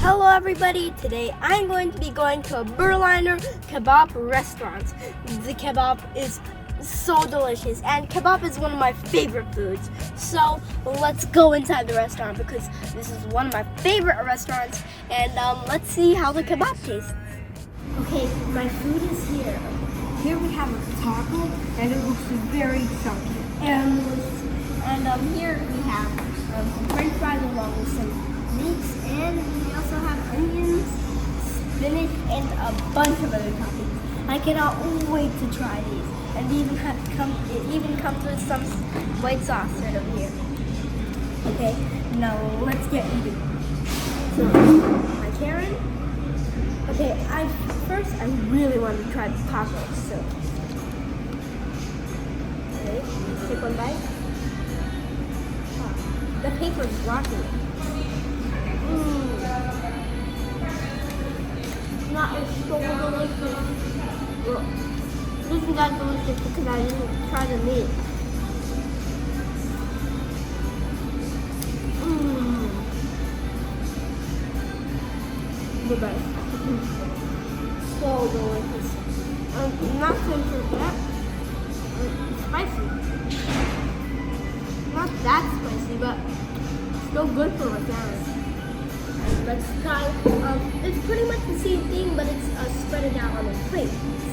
Hello everybody, today I'm going to be going to a Berliner Kebab restaurant. The kebab is so delicious and kebab is one of my favorite foods. So let's go inside the restaurant because this is one of my favorite restaurants and let's see how the kebab tastes. Okay, my food is here. Here we have a taco and it looks very chunky and delicious. And here we have french fries along with some meats, and we also have onions, spinach, and a bunch of other toppings. I cannot wait to try these. And it even comes with some white sauce right over here. Okay, now let's get eating. So, my Karen. Okay, first I really want to try the tacos. So, okay, take one bite. Oh, the paper is rocking. Not as so delicious. Well, this isn't that delicious because I didn't try the meat. The best. So delicious. Not so forget. Spicy. Not that spicy, but still good for McDonald's. Let's try, it's pretty much the same thing, but it's spread it out on a plate.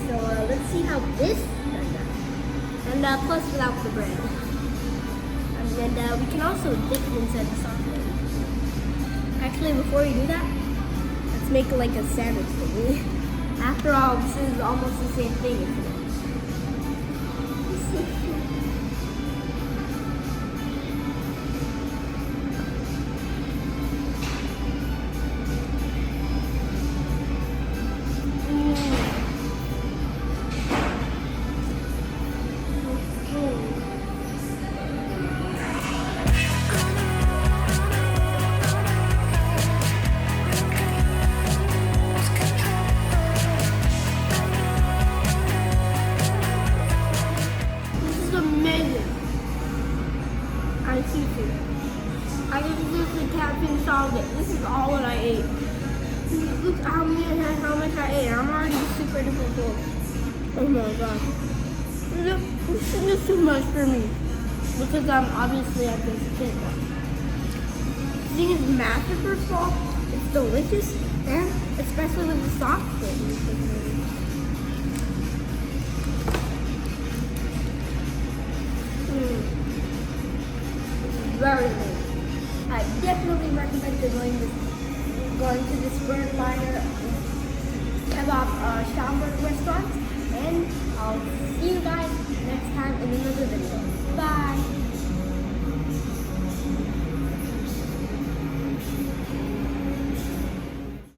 So let's see how this turns out. And plus without the bread. And then we can also dip it inside the sauce. Actually, before we do that, let's make like a sandwich for me. After all, this is almost the same thing, isn't it? I just can't finish all of it. This is all that I ate. Look how much I ate. I'm already super duper full. Oh my god. This is just too much for me. Because I'm obviously at this kid. The thing is massive first of all. It's delicious. And especially with the sauce thing. Very good. I definitely recommend going to this Berliner Kebab Schaumburg restaurant, and I'll see you guys next time.